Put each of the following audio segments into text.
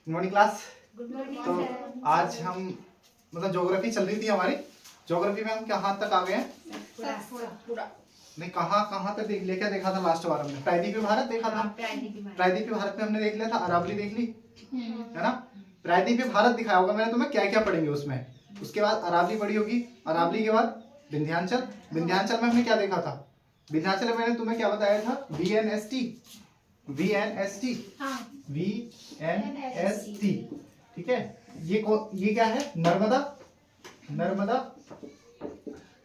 Good morning class. Good morning तो sir. आज हम मतलब ज्योग्राफी चल रही थी हमारी। ज्योग्राफी में हम कहाँ तक आ गए हैं? पूरा नहीं, कहाँ तक लेके देखा था लास्ट बार हमने? प्रायद्वीपीय भारत देखा था। प्रायद्वीपीय भारत में हमने देख लिया था, अरावली देख ली है ना। प्रायद्वीपीय भारत दिखाया होगा मैंने तुम्हें क्या क्या पढ़ेंगे उसमें। उसके बाद अरावली पढ़ी होगी, अरावली के बाद विंध्याचल। विंध्याचल में हमने क्या देखा था? विंध्याचल में मैंने तुम्हें क्या बताया था? VNST VNST VNST। ठीक है, ये क्या है? नर्मदा। नर्मदा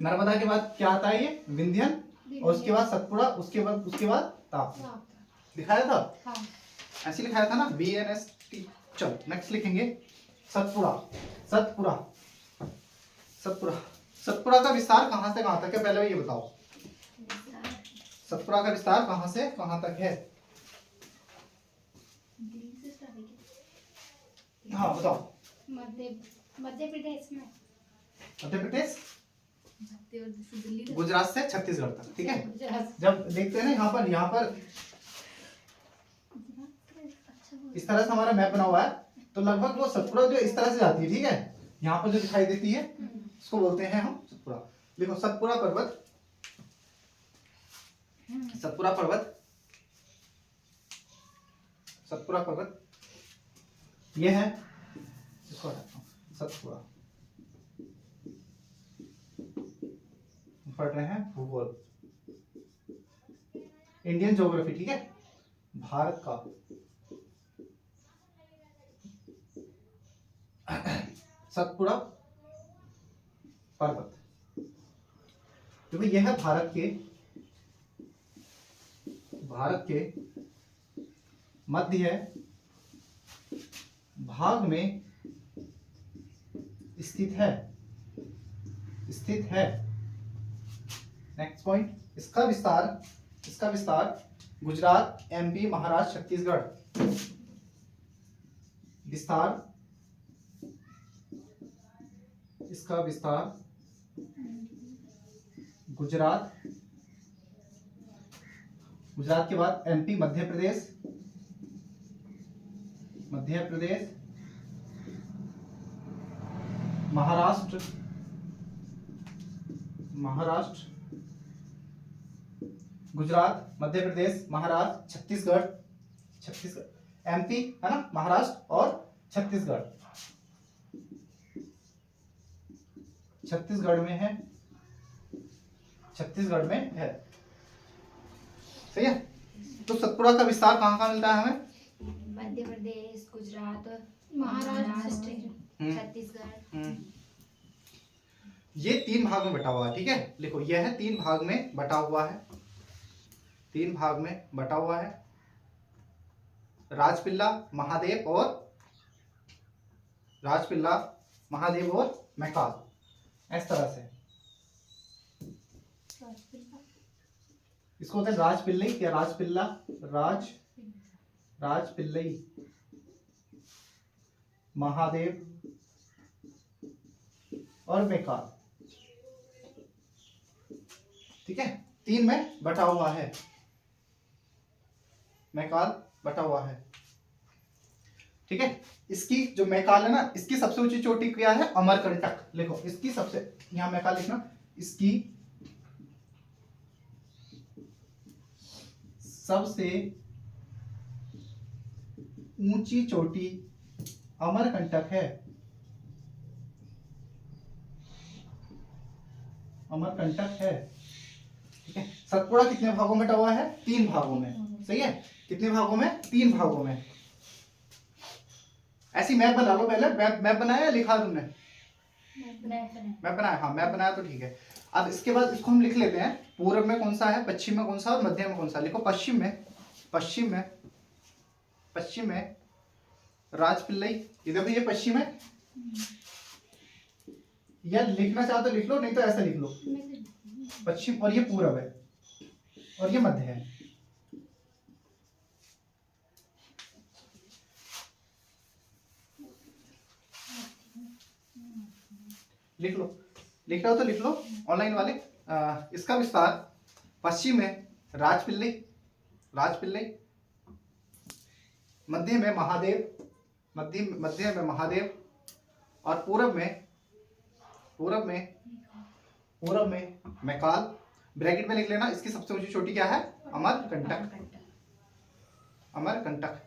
नर्मदा के बाद क्या आता है? ये विंध्यन, और उसके बाद सतपुड़ा, उसके बाद ताप। दिखाया था, ऐसे लिखाया था ना, VNST। चल नेक्स्ट लिखेंगे सतपुड़ा। सतपुड़ा सतपुड़ा सतपुड़ा का विस्तार कहां से कहां तक है? पहले ये बताओ, सतपुड़ा का विस्तार कहां से कहां तक है? हाँ बताओ। मध्य प्रदेश में, मध्य प्रदेश, गुजरात से छत्तीसगढ़ तक। ठीक है, जब देखते हैं ना यहाँ पर इस तरह से हमारा मैप बना हुआ है, तो लगभग वो सतपुड़ा जो इस तरह से जाती है, ठीक है, यहाँ पर जो दिखाई देती है उसको बोलते हैं हम सतपुड़ा। देखो सतपुड़ा पर्वत, सतपुड़ा पर्वत, सतपुड़ा पर्वत ये है, इसको हटाता हूं। सतपुड़ा पढ़ रहे हैं भूगोल, इंडियन ज्योग्राफी, ठीक है, भारत का सतपुड़ा पर्वत। देखो यह है भारत के मध्य भाग में स्थित है। नेक्स्ट पॉइंट, इसका विस्तार गुजरात, MP, महाराष्ट्र, छत्तीसगढ़। इसका विस्तार गुजरात के बाद MP, मध्य प्रदेश, महाराष्ट्र, गुजरात, मध्य प्रदेश, महाराष्ट्र, छत्तीसगढ़, MP है ना, महाराष्ट्र और छत्तीसगढ़। छत्तीसगढ़ में है। सही है। तो सतपुड़ा का विस्तार कहाँ मिलता है हमें? मध्य प्रदेश, गुजरात, महाराष्ट्र, छत्तीसगढ़। ये 3 भाग में बटा हुआ है। ठीक है, लिखो यह 3 भाग में बटा हुआ है। 3 भाग में बटा हुआ है, राजपिल्ला, महादेव और मैकाल, इस तरह से। इसको होता है राजपिल्लई या राजपिल्लई, महादेव और मैकाल। ठीक है, 3 में बटा हुआ है, मैकाल बटा हुआ है। ठीक है, इसकी जो मैकाल है ना, इसकी सबसे ऊंची चोटी क्या है? अमरकंटक। लिखो इसकी सबसे, यहां मैकाल लिखना, इसकी सबसे ऊंची चोटी अमरकंटक है। ठीक है, सतपुड़ा कितने भागों में बटा हुआ है? 3 भागों में। सही है, कितने भागों में? 3 भागों में। ऐसी मैप बना लो पहले। मैप बनाया या लिखा तुमने? मैप बनाया। हाँ मैप बनाया तो ठीक है। अब इसके बाद इसको हम लिख लेते हैं, पूर्व में कौन सा है, पश्चिम में कौन सा और मध्य में कौन सा। लिखो पश्चिम में राजपिल्लई। ये देखो ये पश्चिम है, या लिखना चाहो तो लिख लो, नहीं तो ऐसा लिख लो पश्चिम, और ये पूर्व है और ये मध्य है। लिख लो, लिख रहे हो तो लिख लो, ऑनलाइन वाले। इसका विस्तार पश्चिम में राजपिल्लई, मध्य में महादेव, मध्य में महादेव और पूरब में मैकाल। ब्रैकेट में लिख लेना, इसकी सबसे ऊंची चोटी क्या है? अमरकंटक।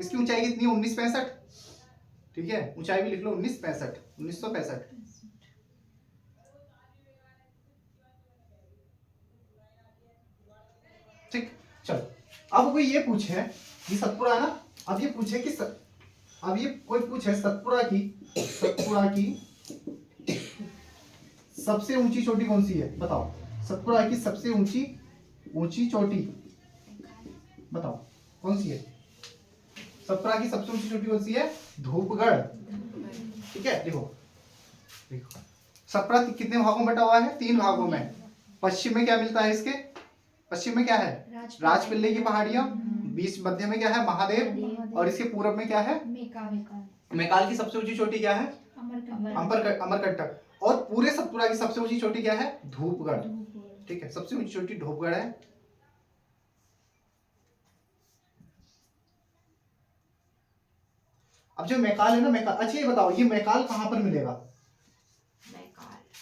इसकी ऊंचाई कितनी? 1965। ठीक है, ऊंचाई भी लिख लो 1965। ठीक, चलो अब कोई ये पूछे कि सतपुड़ा ना, अब ये पूछे कि अब ये कोई पूछे सतपुड़ा की सबसे ऊंची चोटी कौन सी है? बताओ, सतपुड़ा की सबसे ऊंची चोटी बताओ कौन सी है? सतपुड़ा की सबसे ऊंची चोटी कौन सी है? धूपगढ़। ठीक है, देखो सतपुड़ा कितने भागों में बटा हुआ है? 3 भागों में। पश्चिम में क्या मिलता है इसके? पश्चिम में क्या है? राजपिल्ले की पहाड़ियां। बीच मध्य में क्या है? महादेव। और इसके पूरब में क्या है? मैकाल की सबसे ऊंची चोटी क्या है? अमरकंटक। और पूरे सतपुड़ा की सबसे ऊंची चोटी क्या है? धूपगढ़। ठीक है, सबसे ऊंची चोटी धूपगढ़ है। अब जो मैकाल है ना, मैकाल, अच्छा ये बताओ, ये मैकाल कहां पर मिलेगा?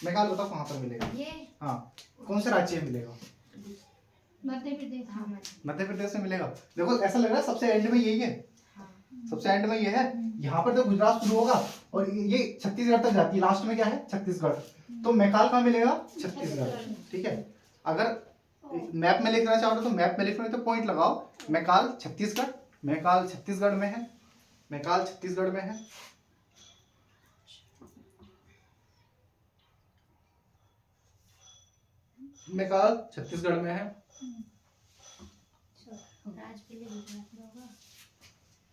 मैकाल बताओ कहां पर मिलेगा? ये हाँ, कौन से राज्य में मिलेगा? मध्य प्रदेश। मध्य प्रदेश में मिलेगा। देखो ऐसा लग रहा है सबसे एंड में यही है। सबसे एंड में ये है। यहाँ पर तो गुजरात शुरू होगा और ये छत्तीसगढ़ तक जाती है। लास्ट में क्या है? छत्तीसगढ़। तो मैकाल कहाँ मिलेगा? छत्तीसगढ़। ठीक है, अगर मैप में लिखना चाहो तो मैप में लिखो, नहीं तो पॉइंट लगाओ। मैकाल छत्तीसगढ़ में है। मैकाल छत्तीसगढ़ में है। मैकाल छत्तीसगढ़ में है।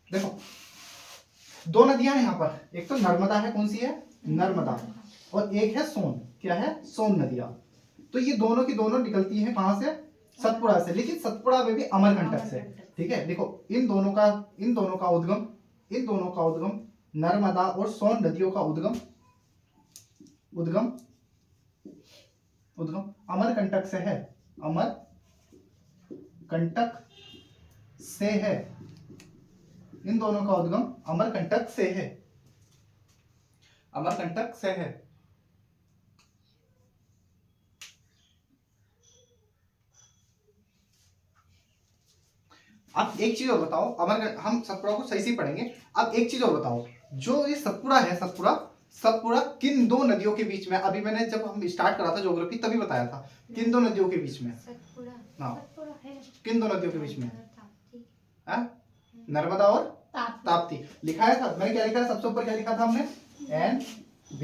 देखो 2 नदियां हैं यहाँ पर, एक तो नर्मदा है। कौन सी है? नर्मदा। और एक है सोन। क्या है? सोन नदियां। तो ये दोनों की दोनों निकलती हैं कहां से? सतपुड़ा से, लेकिन सतपुड़ा में भी अमरकंटक से। ठीक है, देखो इन दोनों का उद्गम नर्मदा और सोन नदियों का उद्गम अमरकंटक से है। अमरकंटक से है। इन दोनों का उद्गम अमरकंटक से है। अब एक चीज और बताओ, हम सतपुड़ा को सही से पढ़ेंगे। अब एक चीज और बताओ, जो ये सतपुड़ा है, सतपुड़ा किन 2 नदियों के बीच में? अभी मैंने जब हम स्टार्ट करा था ज्योग्राफी तभी बताया था, किन 2 नदियों के बीच में? हाँ, किन 2 नदियों के बीच में? नर्मदा और ताप्ती। लिखाया था मैंने, क्या लिखा है सबसे ऊपर? क्या लिखा था हमने? NB,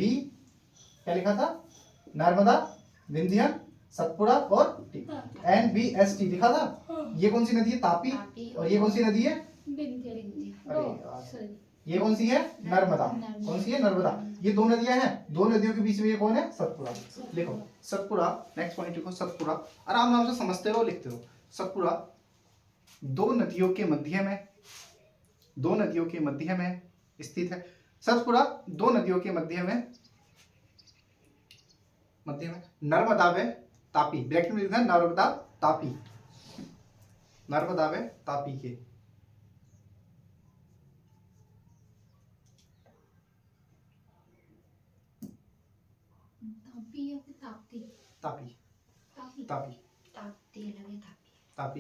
क्या लिखा था? नर्मदा, विंध्यन, सतपुड़ा और NBST लिखा था। ये कौन सी नदी है? तापी। और ये कौन सी नदी है? अरे यार, ये कौन सी है? नर्मदा। कौन सी है? नर्मदा। ये 2 नदियां हैं, 2 नदियों के बीच में ये कौन है? सतपुड़ा। लिखो सतपुड़ा, नेक्स्ट पॉइंट लिखो सतपुड़ा। आराम से समझते रहो, लिखते रहो। सतपुड़ा 2 नदियों के मध्य में स्थित है। सतपुड़ा 2 नदियों के मध्य में नर्मदा व तापी, ब्रैकेट में लिखना नर्मदा तापी के तापी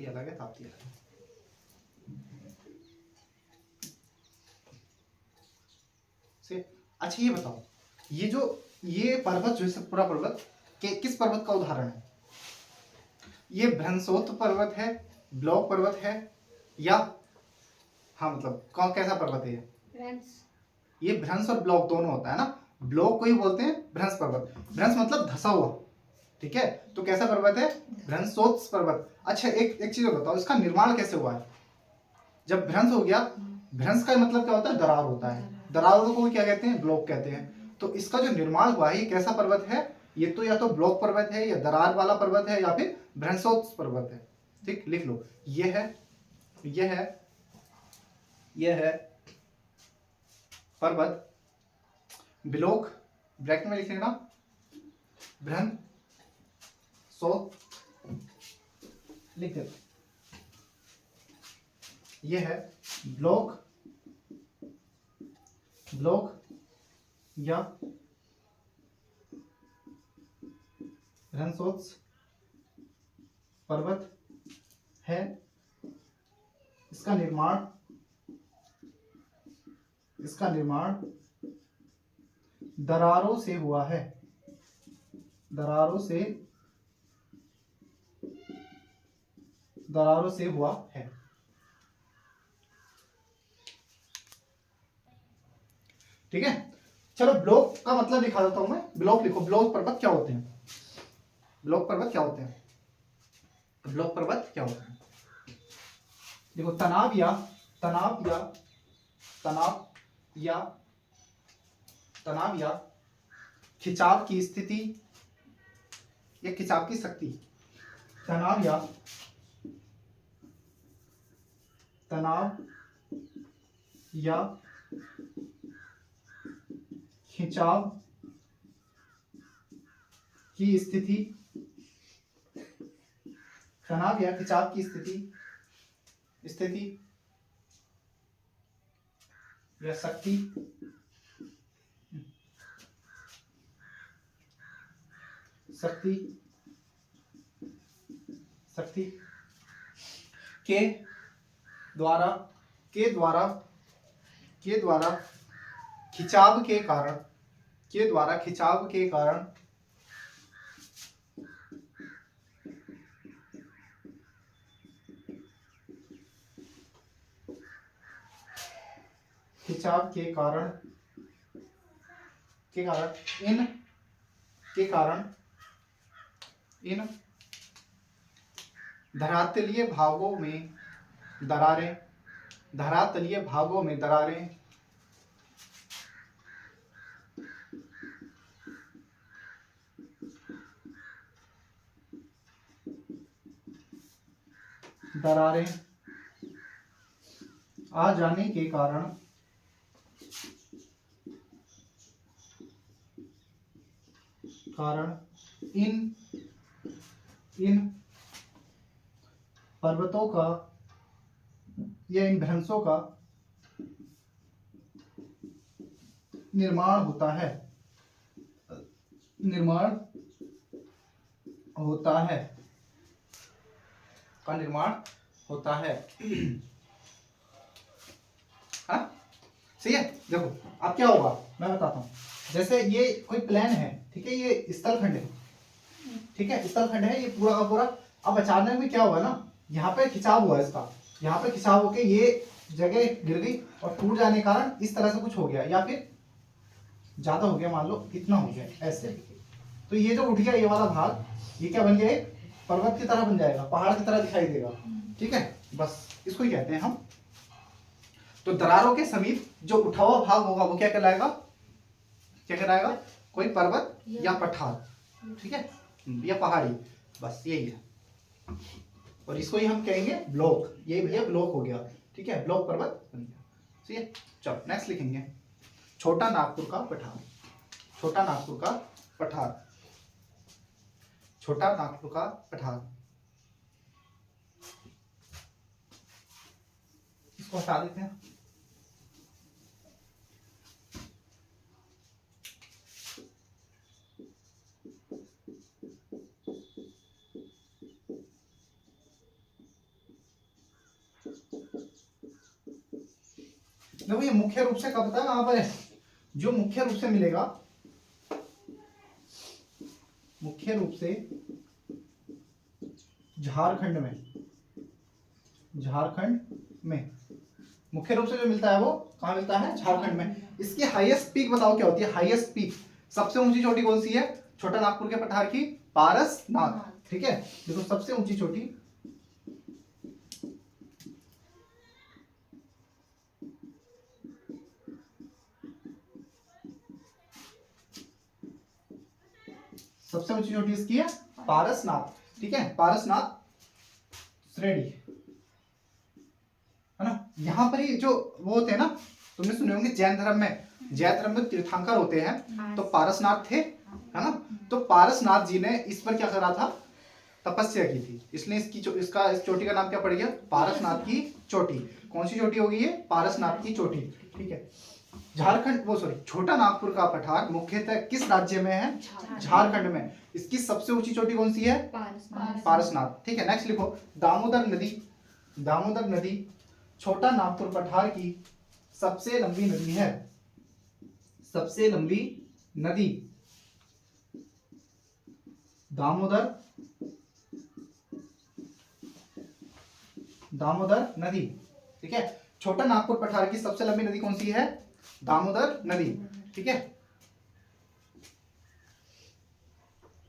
अलग है, ताप्ती अलग है। अच्छा ये बताओ, ये पर्वत जो है सतपुड़ा पर्वत किस पर्वत का उदाहरण है? ये भ्रंशोत्थ पर्वत है, ब्लॉक पर्वत है, या हाँ मतलब कैसा पर्वत है ये भ्रंश और ब्लॉक दोनों होता है ना। ब्लॉक को ही बोलते हैं भ्रंश पर्वत। भ्रंश मतलब धसा हुआ। ठीक है, तो कैसा पर्वत है? भ्रंशोत्थ पर्वत। अच्छा एक चीज बताओ, इसका निर्माण कैसे हुआ है? जब भ्रंश हो गया, भ्रंश का मतलब क्या होता है? दरार होता है। दरारों को क्या कहते हैं? ब्लॉक कहते हैं। तो इसका जो निर्माण हुआ है, ये कैसा पर्वत है? ये तो या तो ब्लॉक पर्वत है, या दरार वाला पर्वत है, या फिर भ्रंशोत्थ पर्वत है। ठीक, लिख लो। ये है पर्वत ब्लॉक, ब्रैकेट में लिख लेना भ्रंशोत्थ, लिख दो। ये है ब्लॉक, ब्लॉक या रनसोत्स पर्वत है। इसका निर्माण दरारों से हुआ है, दरारों से हुआ है। ठीक है, चलो ब्लॉक का मतलब लिखा देता हूं मैं। ब्लॉक लिखो, ब्लॉक पर्वत क्या होते हैं, ब्लॉक पर्वत क्या होते हैं, ब्लॉक पर्वत क्या होते हैं। देखो तनाव या खिंचाव की स्थिति या खिंचाव की शक्ति, तनाव या खिंचाव की स्थिति, तनाव या खिंचाव की स्थिति या शक्ति के द्वारा खिंचाव के कारण इन धरातलीय भागों में दरारें आ जाने के कारण इन पर्वतों का या इन भ्रंशों का निर्माण होता है, हाँ सही है। देखो अब क्या होगा मैं बताता हूँ। जैसे ये कोई प्लेन है, ठीक है, ये स्थलखंड है, ठीक है, स्थलखंड है ये पूरा का पूरा। अब अचानक में क्या हुआ ना, यहाँ पे खिंचाव हुआ इसका, यहाँ पे खिंचाव होके ये जगह गिर गई और टूट जाने के कारण इस तरह से कुछ हो गया, या फिर ज्यादा हो गया, मान लो इतना हो गया ऐसे, तो ये जो उठ गया ये वाला भाग, ये क्या बन गया, एक पर्वत की तरह बन जाएगा, पहाड़ की तरह दिखाई देगा। ठीक है, बस इसको ही कहते हैं हम। तो दरारों के समीप जो उठा हुआ भाग होगा वो क्या कहलाएगा, कोई पर्वत या पठार, ठीक है, या पहाड़ी, बस यही है। और इसको ही हम कहेंगे ब्लॉक, ये भैया ब्लॉक हो गया, ठीक है, ब्लॉक पर्वत बन गया। ठीक है, चलो नेक्स्ट लिखेंगे छोटा नागपुर का पठार, छोटा नागपुर का पठार, छोटा नागपुर का पठार। इसको हटा देते हैं। देखो ये मुख्य रूप से कब तक कहां पर है, जो मुख्य रूप से मिलेगा, मुख्य रूप से झारखंड में मुख्य रूप से जो मिलता है वो कहां मिलता है, झारखंड में। इसकी हाईएस्ट पीक बताओ क्या होती है, हाईएस्ट पीक, सबसे ऊंची चोटी कौन सी है, छोटा नागपुर के पठार की पारसनाथ। ठीक है, देखो सबसे ऊंची चोटी, सबसे ऊंची चोटी इसकी है पारसनाथ। ठीक है, पारसनाथ श्रेणी है ना। यहाँ पर ही जो वो होते हैं ना, तुमने सुने होंगे जैन धर्म में तीर्थंकर होते हैं, तो पारसनाथ थे, है ना। तो पारसनाथ जी ने इस पर क्या करा था, तपस्या की थी, इसलिए इस चोटी का नाम क्या पड़ गया? पारसनाथ की चोटी। कौन सी चोटी होगी ये? पारसनाथ की चोटी। ठीक है। छोटा नागपुर का पठार मुख्यतः किस राज्य में है? झारखंड में। इसकी सबसे ऊंची चोटी कौन सी है? पारसनाथ। ठीक है। नेक्स्ट लिखो, दामोदर नदी छोटा नागपुर पठार की सबसे लंबी नदी है। सबसे लंबी नदी दामोदर नदी। ठीक है। छोटा नागपुर पठार की सबसे लंबी नदी कौन सी है? दामोदर नदी। ठीक है।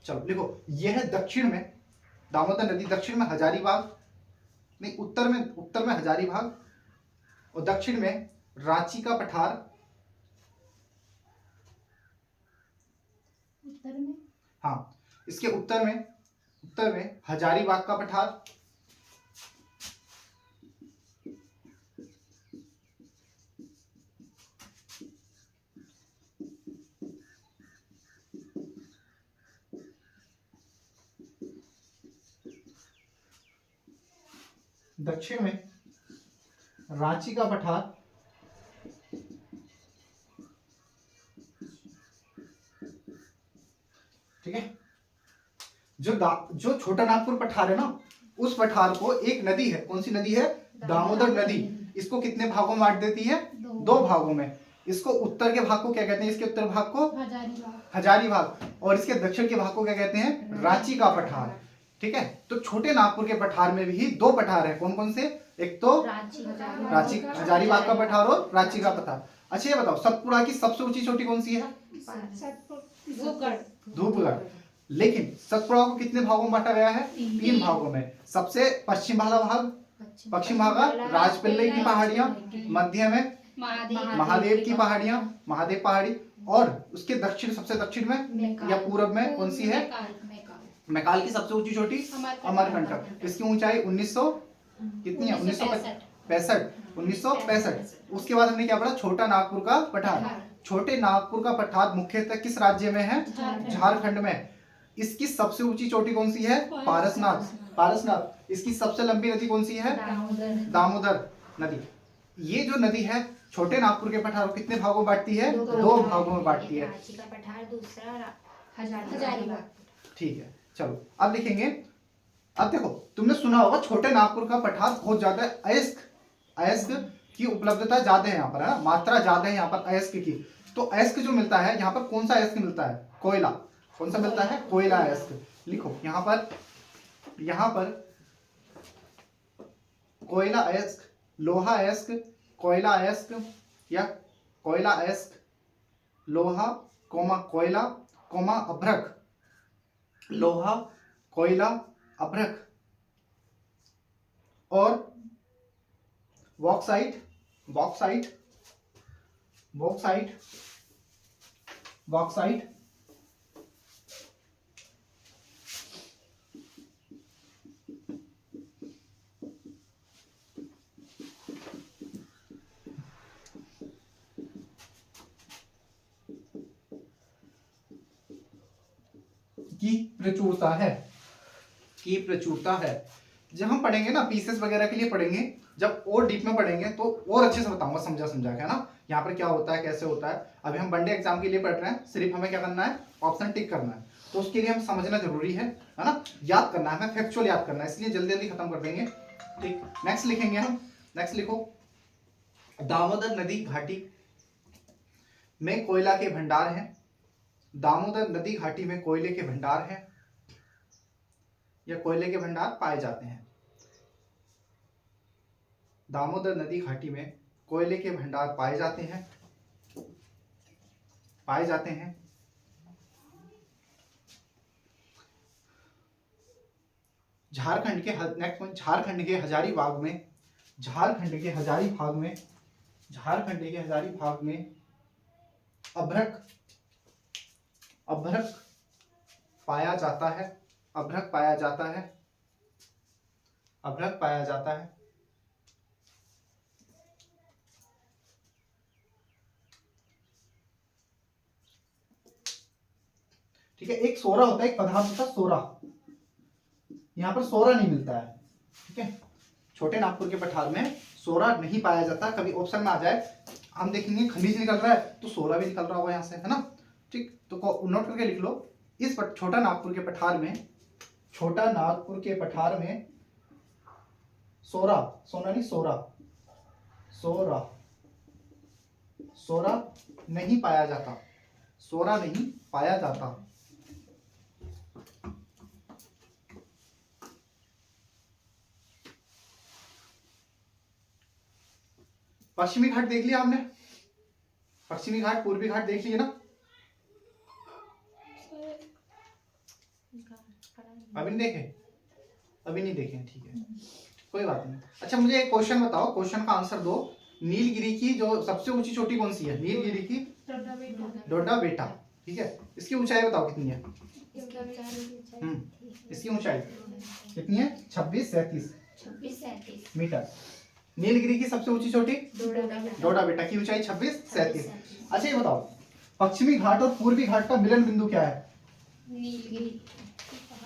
चलो लिखो, यह है दक्षिण में दामोदर नदी, दक्षिण में हजारीबाग, नहीं उत्तर में हजारीबाग और दक्षिण में रांची का पठार। उत्तर में? हाँ, इसके उत्तर में हजारीबाग का पठार, दक्षिण में रांची का पठार, ठीक है। जो छोटा नागपुर पठार है ना, उस पठार को एक नदी है, कौन सी नदी है? दामोदर नदी। इसको कितने भागों में बांट देती है? दो भागों में। इसको उत्तर के भाग को क्या कहते हैं? इसके उत्तर भाग को हजारीबाग, और इसके दक्षिण के भाग को क्या कहते हैं? रांची का पठार। ठीक है। तो छोटे नागपुर के पठार में भी दो पठार है, कौन कौन से? एक तो रांची हजारीबाग का पठार और रांची का पठार। अच्छा ये बताओ, सतपुड़ा की सबसे ऊंची चोटी कौन सी है? धूपगढ़। लेकिन सतपुड़ा को कितने भागों में बांटा गया है? 3 भागों में। सबसे पश्चिम वाला भाग, पश्चिम भाग राजपिल्ले की पहाड़ियां, मध्य में महादेव की पहाड़ियां, महादेव पहाड़ी, और उसके दक्षिण, सबसे दक्षिण में या पूरब में कौन सी है? मैकाल की सबसे ऊंची चोटी अमरकंटक। इसकी ऊंचाई 1900 कितनी है? 1965। उसके बाद हमने क्या पढ़ा? छोटा नागपुर का पठार। छोटे नागपुर का पठार मुख्यतः किस राज्य में है? झारखंड में। इसकी सबसे ऊंची चोटी कौन सी है? पारसनाथ। इसकी सबसे लंबी नदी कौन सी है? दामोदर नदी। ये जो नदी है छोटे नागपुर के पठार को कितने भागों में बांटती है? 2 भागों में बांटती है। ठीक है। चलो अब लिखेंगे। अब देखो, तुमने सुना होगा छोटे नागपुर का पठार बहुत ज्यादा अयस्क की उपलब्धता ज्यादा है यहाँ पर, है ना, मात्रा ज्यादा है यहाँ पर अयस्क की। तो अयस्क जो मिलता है यहाँ पर, कौन सा अयस्क मिलता है? कोयला। कौन सा मिलता है? कोयला अयस्क। लिखो यहाँ पर कोयला अयस्क, लोहा अयस्क, कोयला अयस्क या कोयला अयस्क, लोहा कोयला अभ्रक, लोहा कोयला अभ्रक, और बॉक्साइट की प्रचुरता है। जब हम पढ़ेंगे ना पीसेस वगैरह के लिए पढ़ेंगे, जब और डीप में पढ़ेंगे तो और अच्छे से बताऊंगा, समझा के, है ना, यहाँ पर क्या होता है, कैसे होता है। अभी हम वनडे एग्जाम के लिए पढ़ रहे हैं, सिर्फ हमें क्या करना है? ऑप्शन टिक करना है। तो उसके लिए हमें समझना जरूरी है ना, याद करना है, हमें फैक्चुअल याद करना है, इसलिए जल्दी जल्दी खत्म कर देंगे। ठीक। नेक्स्ट लिखेंगे हम। नेक्स्ट लिखो, दामोदर नदी घाटी में कोयला के भंडार हैं। दामोदर नदी घाटी में कोयले के भंडार हैं या कोयले के भंडार पाए जाते हैं। दामोदर नदी घाटी में कोयले के भंडार पाए जाते हैं। झारखंड के हजारीबाग में अभ्रक पाया जाता है। ठीक है। एक सोरा होता है, एक पदार्थ होता है सोरा। यहाँ पर सोरा नहीं मिलता है। ठीक है, छोटे नागपुर के पठार में सोरा नहीं पाया जाता। कभी ऑप्शन में आ जाए, हम देखेंगे खनिज निकल रहा है तो सोरा भी निकल रहा होगा यहाँ से, है ना। ठीक, तो नोट करके लिख लो, इस छोटा नागपुर के पठार में, छोटा नागपुर के पठार में सोरा, सोना नहीं सोरा, सोरा, सोरा नहीं पाया जाता, सोरा नहीं पाया जाता। पश्चिमी घाट देख लिया हमने, पश्चिमी घाट पूर्वी घाट देख लिए ना, अभी नहीं देखे, अभी नहीं देखे, ठीक है कोई बात नहीं। अच्छा मुझे एक क्वेश्चन बताओ, क्वेश्चन का आंसर दो। नीलगिरी की जो सबसे ऊंची चोटी कौन सी है? नीलगिरी की डोडा बेटा। ठीक है, इसकी ऊंचाई बताओ कितनी है? इसकी ऊंचाई कितनी है? 2637 मीटर। नीलगिरी की सबसे ऊंची चोटी डोडा बेटा की ऊंचाई 2637। अच्छा ये बताओ, पश्चिमी घाट और पूर्वी घाट का मिलन बिंदु क्या है? नीलगिरी,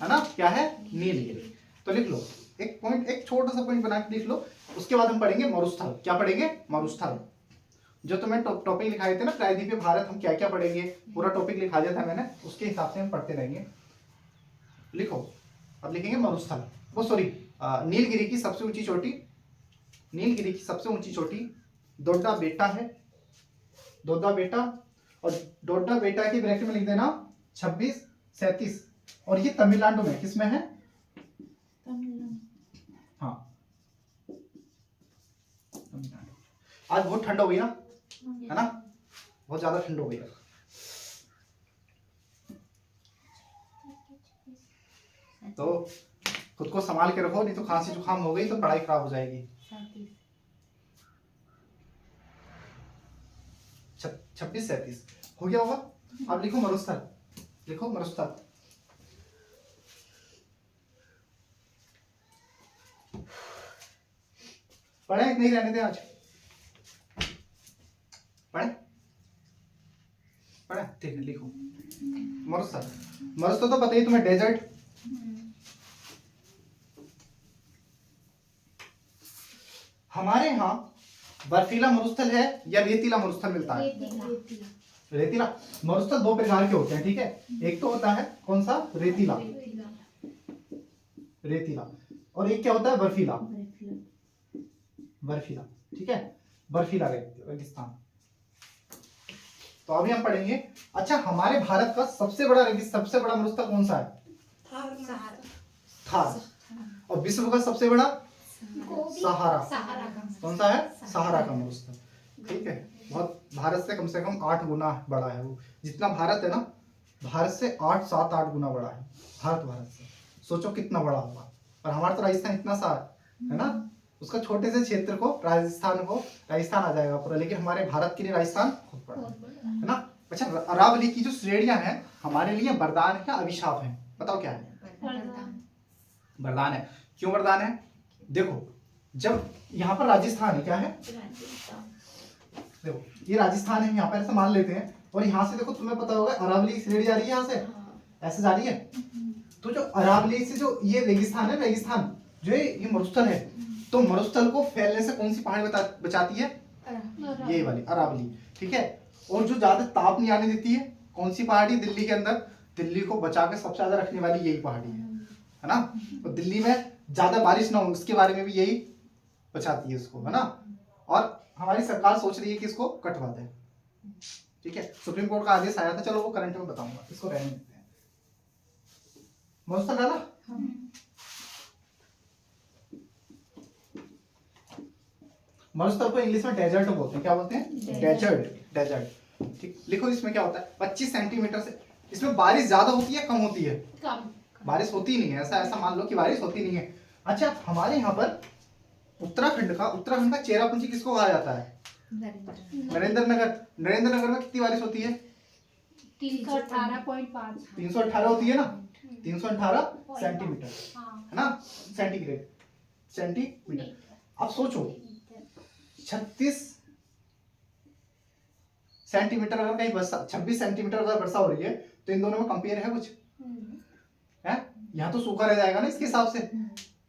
है ना, क्या है? नीलगिरी। तो लिख लो एक पॉइंट, एक छोटा सा पॉइंट बना के लिख लो। उसके बाद हम पढ़ेंगे मरुस्थल। क्या पढ़ेंगे? मरुस्थल। जो तुम्हें टॉपिक लिखाए थे ना, प्रायद्वीपीय भारत, हम क्या क्या पढ़ेंगे, पूरा टॉपिक लिखा दिया था मैंने, उसके हिसाब से हम पढ़ते रहेंगे। लिखो, अब लिखेंगे मरुस्थल। वो सॉरी, नीलगिरी की सबसे ऊंची चोटी, नीलगिरी की सबसे ऊंची चोटी डोडा बेटा है, डोडा बेटा। और डोडा बेटा की ब्रैकेट में लिख देना 2637। और ये तमिलनाडु में, किसमें है? हाँ, आज बहुत ठंड हो गई ना, है ना, बहुत ज्यादा ठंड हो गई है। तो खुद को संभाल के रखो, नहीं तो खांसी जुकाम हो गई तो पढ़ाई खराब हो जाएगी। 2637 हो गया होगा। अब लिखो मरुस्थल, लिखो मरुस्थल। पढ़े नहीं रहने दे आज, पढ़े पढ़े, ठीक है लिखो मरुस्थल। मरुस्थल तो पता ही तुम्हें, डेजर्ट। हमारे यहाँ बर्फीला मरुस्थल है या रेतीला मरुस्थल मिलता है? रेतीला मरुस्थल दो प्रकार के होते हैं, ठीक है। एक तो होता है कौन सा? रेतीला, रेतीला। और एक क्या होता है? बर्फीला, बर्फीला। ठीक है, बर्फीला रेगिस्तान। तो अभी हम पढ़ेंगे। अच्छा, हमारे भारत का सबसे बड़ा सबसे बड़ा मरुस्थल कौन सा है? थार। और विश्व का सबसे बड़ा? सहारा। कौन सा है? सहारा का मरुस्थल। ठीक है, बहुत, भारत से कम 8 गुना बड़ा है वो। जितना भारत है ना, भारत से 7-8 गुना बड़ा है भारत से। सोचो कितना बड़ा होगा। और हमारा तो राजस्थान इतना सा है ना, उसका छोटे से क्षेत्र को राजस्थान आ जाएगा पूरा, लेकिन हमारे भारत के लिए राजस्थान बहुत बड़ा है ना। अच्छा, अरावली की जो श्रेणियां हैं हमारे लिए वरदान है या अभिशाप है? बताओ क्या है? वरदान है। क्यों वरदान है? देखो, जब यहाँ पर राजस्थान है, क्या है? देखो ये राजस्थान है, यहाँ पर ऐसा मान लेते हैं। और यहाँ से देखो, तुम्हें पता होगा अरावली श्रेणी जा रही है, यहाँ से ऐसे जा रही है। तो जो अरावली से जो ये रेगिस्तान है, रेगिस्तान जो ये मरुस्थल है, तो मरुस्थल को फैलने से कौन सी पहाड़ी बचाती है? ये वाली अरावली। ठीक है, और जो ज्यादा ताप नहीं आने देती है, कौन सी पहाड़ी? दिल्ली के अंदर, दिल्ली को बचा के सबसे ज्यादा रखने वाली यही पहाड़ी है ना। और दिल्ली में ज्यादा बारिश ना हो उसके बारे में भी यही बचाती है उसको, है ना। और हमारी सरकार सोच रही है कि इसको कटवा दे। ठीक है, सुप्रीम कोर्ट का आदेश आया था, चलो वो करंट में बताऊंगा, इसको रहने देते हैं। मरुस्थल डाला? मरुस्थल को इंग्लिश में डेजर्ट बोलते हैं। क्या बोलते हैं? Desert, desert. ठीक, लिखो इसमें क्या होता है? 25 सेंटीमीटर से, इसमें बारिश ज्यादा होती है कम होती है? कम। बारिश होती नहीं है, ऐसा मान लो कि बारिश होती नहीं है। अच्छा, हमारे यहाँ पर उत्तराखंड का चेरापूंजी किसको कहा जाता है? नरेंद्र नगर में कितनी बारिश होती है? 318.5। 318 होती है ना, 318 सेंटीमीटर, है ना, सेंटीमीटर। अब सोचो 36 सेंटीमीटर अगर कहीं वर्षा, 26 सेंटीमीटर अगर वर्षा हो रही है, तो इन दोनों में कंपेयर है कुछ? है? यहाँ तो सूखा रह जाएगा ना इसके हिसाब से।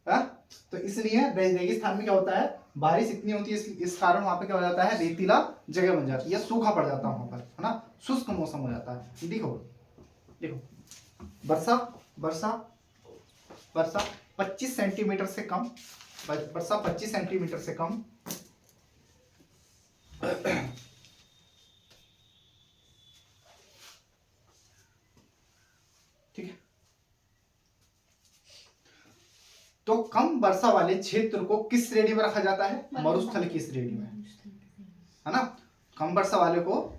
हाँ, तो इसलिए रेगिस्तान में क्या होता है, बारिश इतनी होती है, इस कारण वहां पे क्या हो जाता है, रेतीला जगह बन जाती है, सूखा पड़ जाता है वहां पर, है ना, शुष्क मौसम हो जाता है। देखो देखो, वर्षा वर्षा वर्षा 25 सेंटीमीटर से कम, वर्षा 25 सेंटीमीटर से कम ठीक है। तो कम वर्षा वाले क्षेत्र को किस श्रेणी में रखा जाता है, मरुस्थल की श्रेणी में, है ना। कम वर्षा वाले को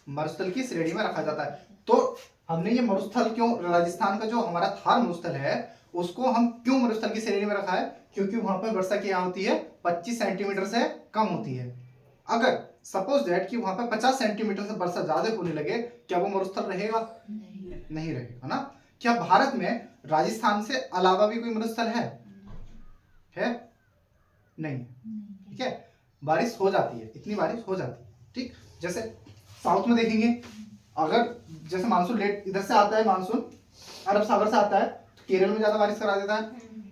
मरुस्थल की श्रेणी में रखा जाता है। तो हमने ये मरुस्थल क्यों, राजस्थान का जो हमारा थार मरुस्थल है उसको हम क्यों मरुस्थल की श्रेणी में रखा है, क्योंकि वहां पर वर्षा क्या होती है, 25 सेंटीमीटर से कम होती है। अगर सपोज दैट कि वहां पर 50 सेंटीमीटर से वर्षा ज्यादा होने लगे, क्या वो मरुस्थल रहेगा, नहीं रहेगा, है ना। क्या भारत में राजस्थान से अलावा भी कोई मरुस्थल है नहीं, ठीक है। बारिश हो जाती है, इतनी बारिश हो जाती है, ठीक। जैसे साउथ में देखेंगे, अगर जैसे मानसून लेट इधर से आता है, मानसून अरब सागर से आता है, तो केरल में ज्यादा बारिश करा देता है,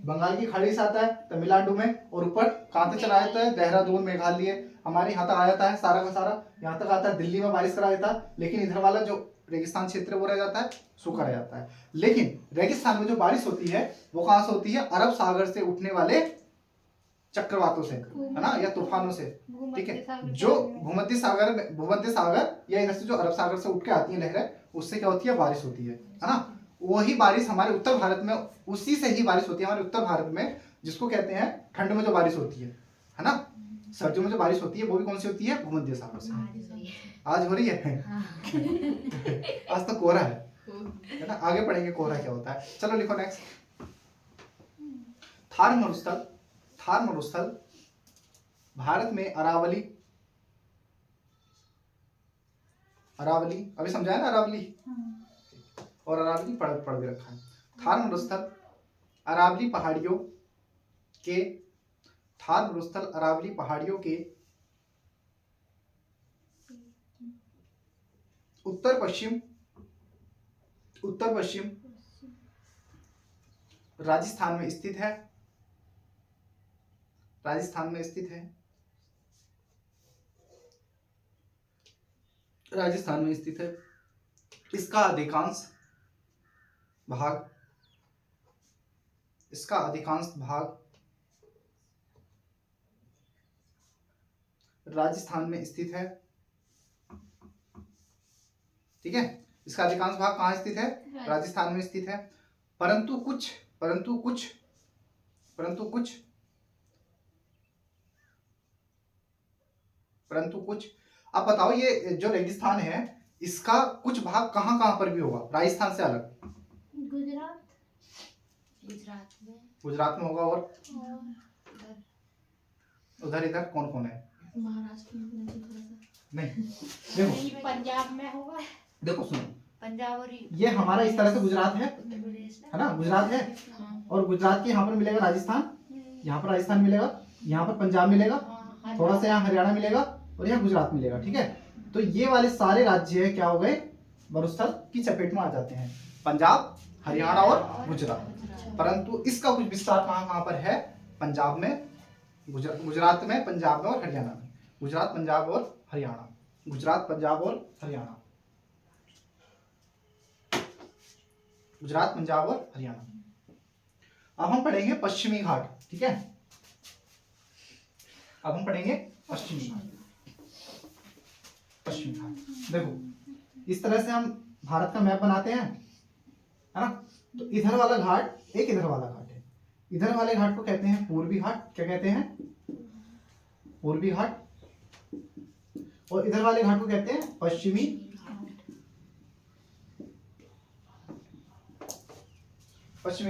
बंगाल की खाड़ी से आता है तमिलनाडु में, और ऊपर कहां तक चला जाता है, देहरादून मेघालय, हमारे यहाँ तक आ जाता है, सारा का सारा यहाँ तक आता है, दिल्ली में बारिश करा देता है। लेकिन इधर वाला जो रेगिस्तान क्षेत्र है वो रह जाता है, सूखा रह जाता है। लेकिन रेगिस्तान में जो बारिश होती है वो कहां से होती है, अरब सागर से उठने वाले चक्रवातों से, है ना, या तूफानों से, ठीक है। जो भूमध्य सागर या इधर से जो अरब सागर से उठ के आती है लहरें, उससे क्या होती है, बारिश होती है ना। वही बारिश हमारे उत्तर भारत में, उसी से ही बारिश होती है हमारे उत्तर भारत में, जिसको कहते हैं ठंड में जो बारिश होती है ना। सर्दियों में जो बारिश होती है वो भी कौन सी होती है, भूमध्य सागर से। आज हो रही है आज तो कोहरा है ना, आगे पढ़ेंगे कोहरा क्या होता है। चलो लिखो नेक्स्ट, थार मरुस्थल भारत में अरावली, अभी समझाया ना अरावली, और अरावली पढ़ भी रखा है। थार मरुस्थल अरावली पहाड़ियों के उत्तर पश्चिम राजस्थान में स्थित है, इसका अधिकांश भाग राजस्थान में स्थित है, ठीक है। इसका अधिकांश भाग कहाँ स्थित है, राजस्थान में स्थित है। परंतु कुछ अब बताओ, ये जो रेगिस्तान है इसका कुछ भाग कहाँ कहाँ पर भी होगा राजस्थान से अलग, गुजरात में होगा, और इधर कौन कौन है, महाराष्ट्र में नहीं, देखो पंजाब में होगा, देखो सुनो, पंजाब और ये हमारा इस तरह से गुजरात है ना, गुजरात है, और गुजरात के यहाँ पर मिलेगा राजस्थान, यहाँ पर राजस्थान मिलेगा, यहाँ पर पंजाब मिलेगा, थोड़ा सा यहाँ हरियाणा मिलेगा, और यहाँ गुजरात मिलेगा, ठीक है। तो ये वाले सारे राज्य क्या हो गए, मरुस्थल की चपेट में आ जाते हैं, पंजाब, हरियाणा और गुजरात। परंतु इसका कुछ विस्तार कहाँ पर है, पंजाब में, गुजरात में, पंजाब में और हरियाणा में, गुजरात, पंजाब और हरियाणा, गुजरात, पंजाब और हरियाणा, गुजरात, पंजाब और हरियाणा। अब हम पढ़ेंगे पश्चिमी घाट, ठीक है। अब हम पढ़ेंगे पश्चिमी घाट। देखो इस तरह से हम भारत का मैप बनाते हैं, है ना। तो इधर वाला घाट, एक इधर वाला घाट है, इधर वाले घाट को कहते हैं पूर्वी घाट, क्या कहते हैं, पूर्वी घाट, और इधर वाले घाट को कहते हैं पश्चिमी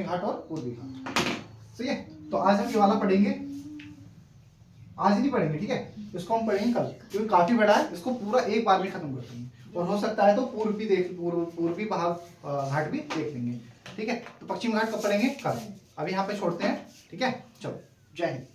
घाट और पूर्वी घाट, सही है। तो आज हम ये वाला पढ़ेंगे, आज नहीं पढ़ेंगे, ठीक है, इसको हम पढ़ेंगे कल, क्योंकि काफी बड़ा है, इसको पूरा एक बार में खत्म कर देंगे, और हो सकता है तो पूर्वी भाग घाट भी देख लेंगे, ठीक है। तो पश्चिम घाट कब पढ़ेंगे, कल। अभी यहाँ पे छोड़ते हैं, ठीक है, चलो, जय हिंद।